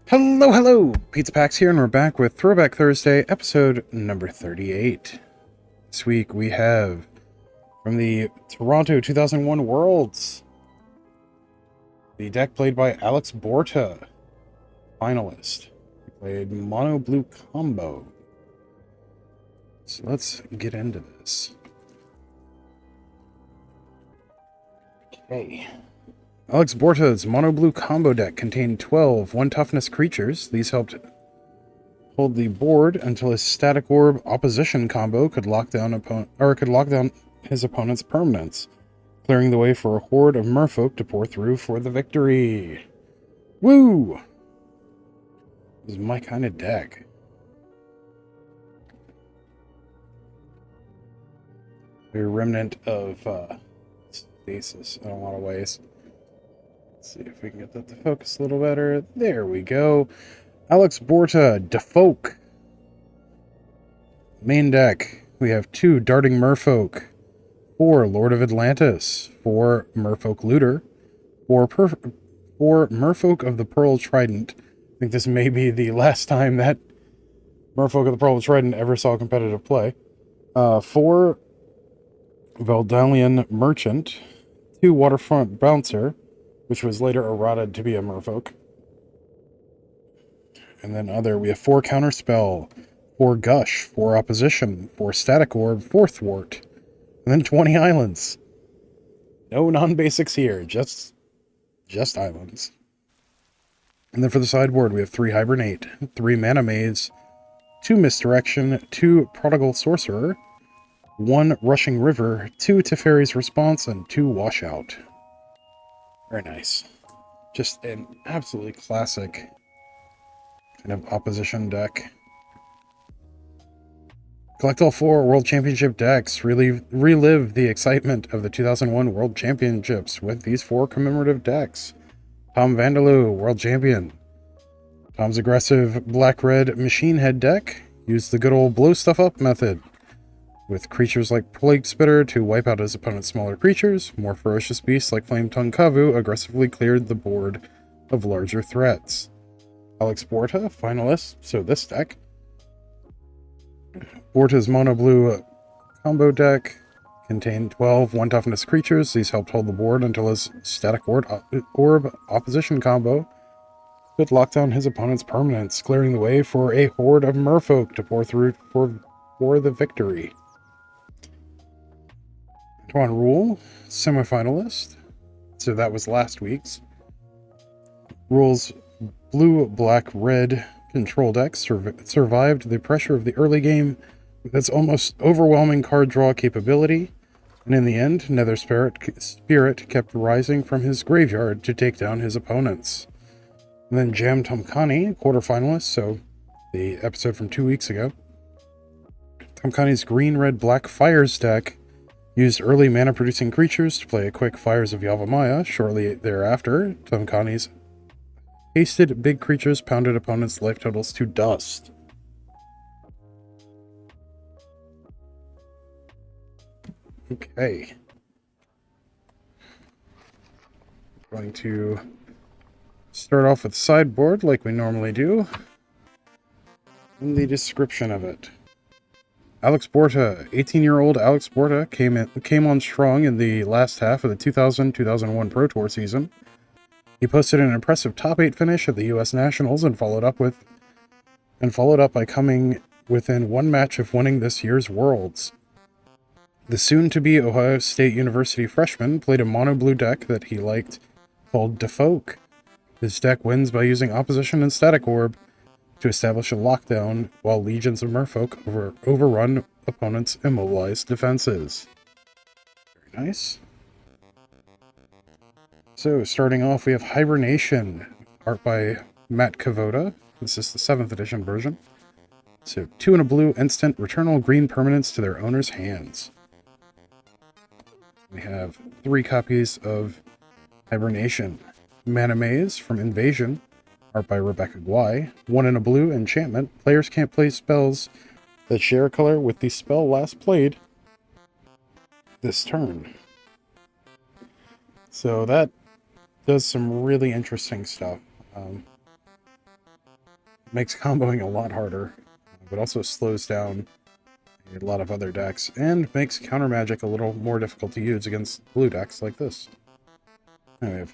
Hello, hello! Pizza Pax here, and we're back with Throwback Thursday, episode number 38. This week we have, from the Toronto 2001 Worlds, the deck played by Alex Borteh, Finalist. He played Mono Blue Combo. So let's get into this. Okay. Alex Borteh's Mono Blue Combo deck contained 12 1-toughness creatures. These helped hold the board until his Static Orb Opposition combo could lock down his opponent's permanents, clearing the way for a horde of merfolk to pour through for the victory. Woo! This is my kind of deck. A remnant of stasis in a lot of ways. Let's see if we can get that to focus a little better. There we go. Alex Borteh, Defoke. Main deck, we have 2 Darting Merfolk, 4 Lord of Atlantis, 4 Merfolk Looter, 4 Merfolk of the Pearl Trident. I think this may be the last time that Merfolk of the Pearl Trident ever saw competitive play. 4 Veldalian Merchant, 2 Waterfront Bouncer, which was later errated to be a merfolk. And then we have 4 Counterspell, 4 Gush, 4 Opposition, 4 Static Orb, 4 Thwart, and then 20 Islands. No non-basics here, just islands. And then for the sideboard, we have 3 Hibernate, 3 Mana Maze, 2 Misdirection, 2 Prodigal Sorcerer, 1 Rushing River, 2 Teferi's Response, and 2 Washout. Very nice. Just an absolutely classic kind of opposition deck. Collect all 4 World Championship decks. Relive the excitement of the 2001 World Championships with these 4 commemorative decks. Tom Vanderloo, World Champion. Tom's aggressive black-red Machine Head deck used the good old blow stuff up method, with creatures like Plague Spitter to wipe out his opponent's smaller creatures. More ferocious beasts like Flame Tongue Kavu aggressively cleared the board of larger threats. Alex Borteh, Finalist, so this deck. Borteh's Mono Blue combo deck contained 12 1-toughness creatures. These helped hold the board until his Static Orb Opposition combo could lock down his opponent's permanents, clearing the way for a horde of merfolk to pour through for the victory. Tuan Rule, semifinalist. So that was last week's. Rule's blue, black, red control deck survived the pressure of the early game with its almost overwhelming card draw capability, and in the end, Nether Spirit kept rising from his graveyard to take down his opponents. And then Jam Tomkani, quarterfinalist, so the episode from 2 weeks ago. Tomkani's green, red, black Fires deck used early mana-producing creatures to play a quick Fires of Yavimaya. Shortly thereafter, Tomkani's hasted big creatures pounded opponents' life totals to dust. Okay. Going to start off with sideboard like we normally do, and the description of it. Alex Borteh, 18-year-old Alex Borteh came on strong in the last half of the 2000-2001 Pro Tour season. He posted an impressive top 8 finish at the U.S. Nationals and followed up by coming within 1 match of winning this year's Worlds. The soon-to-be Ohio State University freshman played a mono-blue deck that he liked called Defoke. This deck wins by using Opposition and Static Orb to establish a lockdown while legions of merfolk overrun opponents' immobilized defenses. Very nice. So, starting off, we have Hibernation, art by Matt Kavoda. This is the 7th edition version. So, 2 and a blue, instant, return all green permanents to their owner's hands. We have 3 copies of Hibernation. Mana Maze from Invasion, art by Rebecca Guai. 1 and a blue, enchantment. Players can't play spells that share a color with the spell last played this turn. So that does some really interesting stuff. Makes comboing a lot harder, but also slows down a lot of other decks, and makes counter magic a little more difficult to use against blue decks like this. Now we have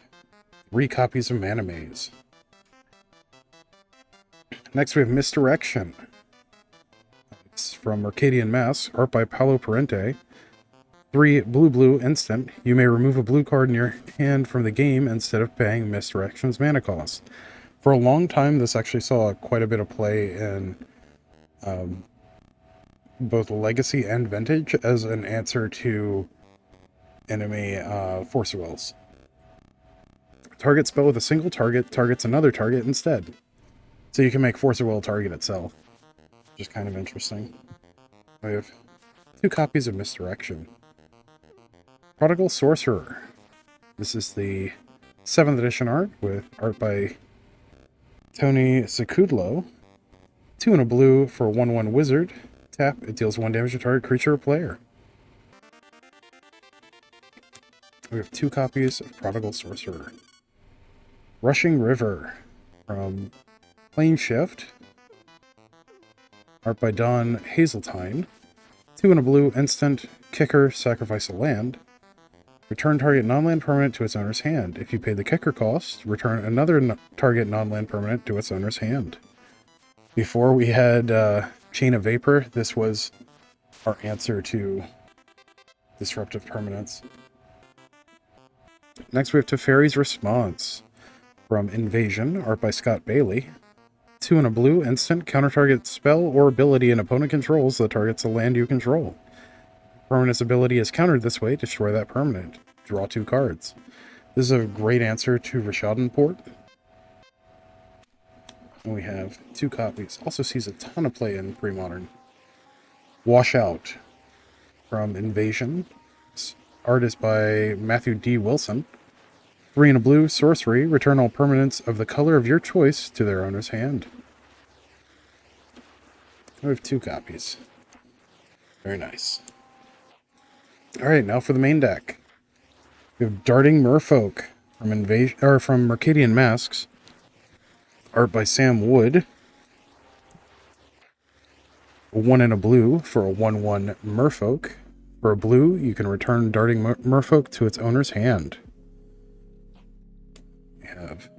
3 copies of Mana Maze. Next we have Misdirection. It's from Mercadian Mask, art by Paulo Parente. 3 blue instant. You may remove a blue card in your hand from the game instead of paying Misdirection's mana cost. For a long time, this actually saw quite a bit of play in both Legacy and Vintage as an answer to enemy Force Wills. Target spell with a single target targets another target instead. So you can make Force Will target itself, which is kind of interesting. We have 2 copies of Misdirection. Prodigal Sorcerer. This is the 7th edition art, with art by Tony Sakudlo. 2 and a blue for a 1/1 wizard. Tap, it deals 1 damage to target creature or player. We have 2 copies of Prodigal Sorcerer. Rushing River from Plane Shift. Art by Don Hazeltine. 2 and a blue instant. Kicker, sacrifice a land. Return target non-land permanent to its owner's hand. If you pay the kicker cost, return another target non-land permanent to its owner's hand. Before we had Chain of Vapor, this was our answer to disruptive permanents. Next we have Teferi's Response from Invasion, art by Scott Bailey. 2 and a blue instant, counter target spell or ability an opponent controls that targets a land you control. Permanent's ability is countered this way, destroy that permanent. Draw 2 cards. This is a great answer to Rishadan Port. And we have 2 copies. Also sees a ton of play in Premodern. Washout from Invasion. Art is by Matthew D. Wilson. 3 and a blue, sorcery. Return all permanents of the color of your choice to their owner's hand. We have 2 copies. Very nice. Alright, now for the main deck. We have Darting Merfolk from Mercadian Masks. Art by Sam Wood. 1 and a blue for a 1/1 Merfolk. For a blue, you can return Darting Merfolk to its owner's hand. We have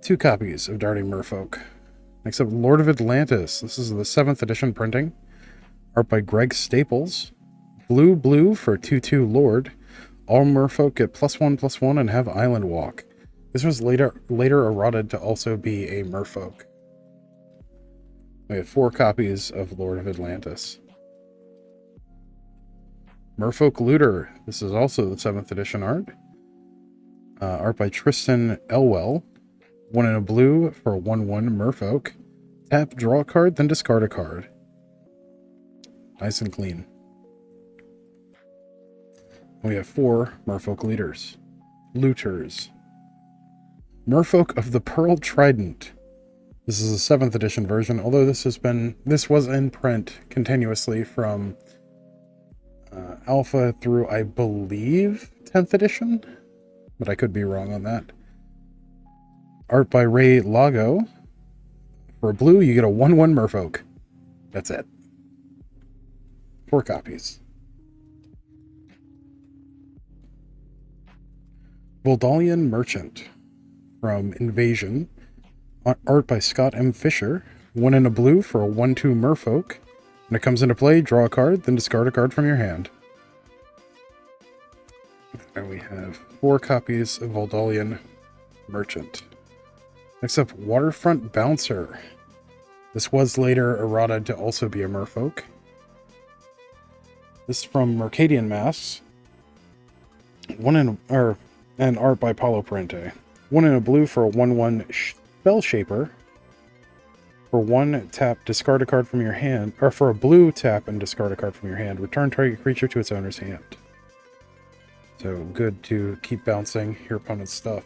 2 copies of Darting Merfolk. Next up, Lord of Atlantis. This is the 7th edition printing. Art by Greg Staples. Blue for 2/2 Lord. All Merfolk get +1/+1 and have Island Walk. This was later eroded to also be a Merfolk. We have 4 copies of Lord of Atlantis. Merfolk Looter. This is also the 7th edition art. Art by Tristan Elwell. 1 and a blue for a 1/1 Merfolk. Tap, draw a card, then discard a card. Nice and clean. We have 4 Merfolk Looters. Merfolk of the Pearl Trident. This is a 7th edition version, although this was in print continuously from Alpha through, I believe, 10th edition, but I could be wrong on that. Art by Ray Lago. For a blue, you get a 1/1 Merfolk. That's it. 4 copies. Voldalian Merchant from Invasion. Art by Scott M. Fisher. 1 and a blue for a 1/2 Merfolk. When it comes into play, draw a card, then discard a card from your hand. And we have 4 copies of Voldalian Merchant. Next up, Waterfront Bouncer. This was later errata to also be a Merfolk. This is from Mercadian Masks. And art by Paulo Parente. 1 and a blue for a 1/1 Spell Shaper. For 1 tap, discard a card from your hand. Or for a blue, tap and discard a card from your hand. Return target creature to its owner's hand. So good to keep bouncing your opponent's stuff.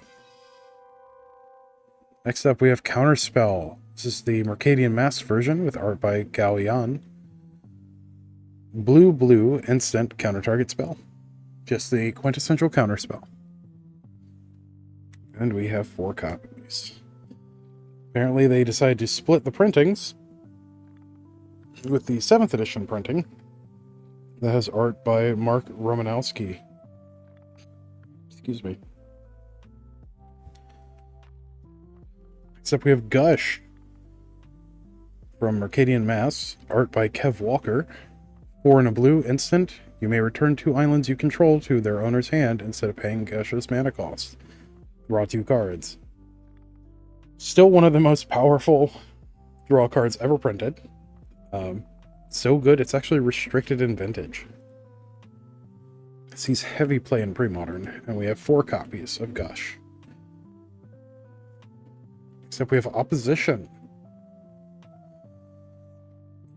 Next up, we have Counterspell. This is the Mercadian Masks version with art by Gaulian. Blue, instant counter target spell. Just the quintessential counterspell. And we have 4 copies. Apparently they decided to split the printings with the 7th edition printing that has art by Mark Romanowski. Excuse me. Except we have Gush from Mercadian Mass, art by Kev Walker. 4 and a blue, instant. You may return 2 islands you control to their owner's hand instead of paying Gush's mana cost. Draw 2 cards. Still one of the most powerful draw cards ever printed. So good, it's actually restricted in Vintage. It sees heavy play in Premodern, and we have 4 copies of Gush. Except we have Opposition.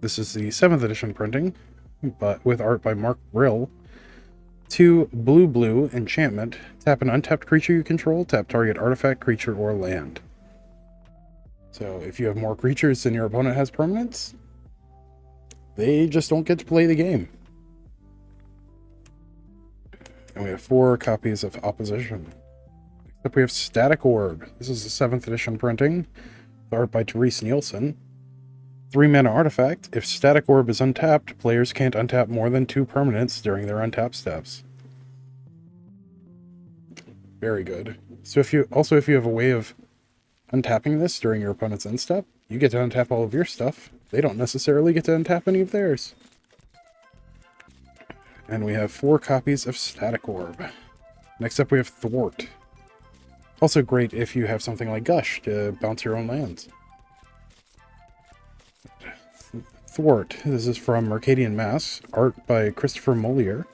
This is the 7th edition printing, but with art by Mark Brill. 2 blue enchantment. Tap an untapped creature you control, tap target artifact, creature, or land. So if you have more creatures than your opponent has permanents, they just don't get to play the game. And we have 4 copies of Opposition. Except we have Static Orb. This is the 7th edition printing. Art by Therese Nielsen. 3 mana artifact. If Static Orb is untapped, players can't untap more than 2 permanents during their untap steps. Very good. So if you have a way of untapping this during your opponent's end step, you get to untap all of your stuff. They don't necessarily get to untap any of theirs. And we have 4 copies of Static Orb. Next up we have Thwart. Also great if you have something like Gush to bounce your own lands. Thwart. This is from Mercadian Mass, art by Christopher Moliere.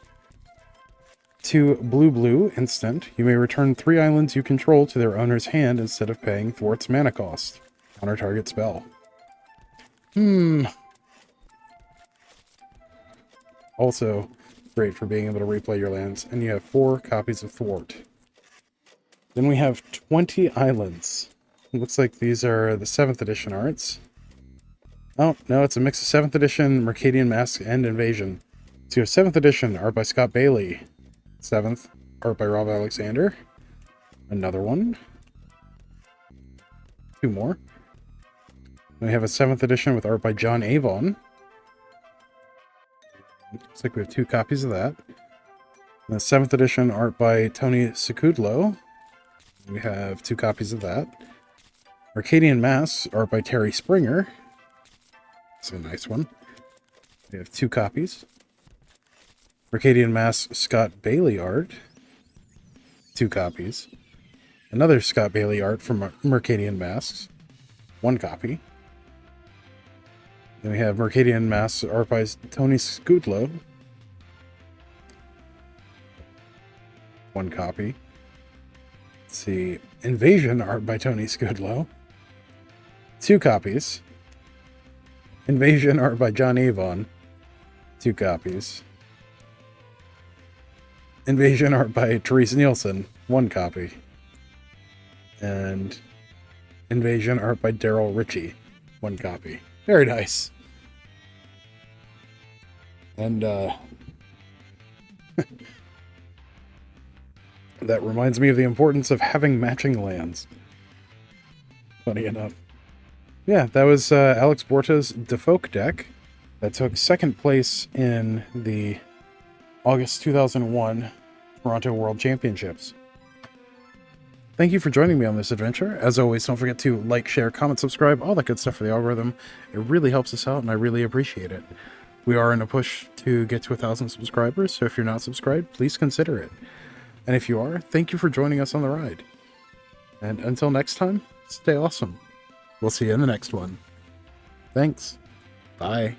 2 blue, instant. You may return 3 islands you control to their owner's hand instead of paying Thwart's mana cost. Counter target spell. Also great for being able to replay your lands. And you have 4 copies of Thwart. Then we have 20 islands. It looks like these are the 7th edition arts. Oh, no, it's a mix of 7th edition, Mercadian Mask, and Invasion. So you have 7th edition, art by Scott Bailey. 7th, art by Rob Alexander. Another one. 2 more. And we have a 7th edition with art by John Avon. Looks like we have 2 copies of that. And the 7th edition, art by Tony Sicudlo. We have 2 copies of that. Mercadian Mass, art by Terry Springer. It's a nice one. We have 2 copies. Mercadian Mass Scott Bailey art. 2 copies. Another Scott Bailey art from Mercadian Masks. 1 copy. Then we have Mercadian Mass art by Tony Scudlo. 1 copy. Let's see. Invasion art by Tony Scudlo. 2 copies. Invasion art by John Avon. 2 copies. Invasion art by Therese Nielsen. 1 copy. And Invasion art by Daryl Ritchie. 1 copy. Very nice. And that reminds me of the importance of having matching lands. Funny enough. Yeah, that was Alex Borteh's Defoke deck that took 2nd place in the August 2001 Toronto World Championships. Thank you for joining me on this adventure. As always, don't forget to like, share, comment, subscribe, all that good stuff for the algorithm. It really helps us out, and I really appreciate it. We are in a push to get to 1,000 subscribers, so if you're not subscribed, please consider it. And if you are, thank you for joining us on the ride. And until next time, stay awesome. We'll see you in the next one. Thanks. Bye.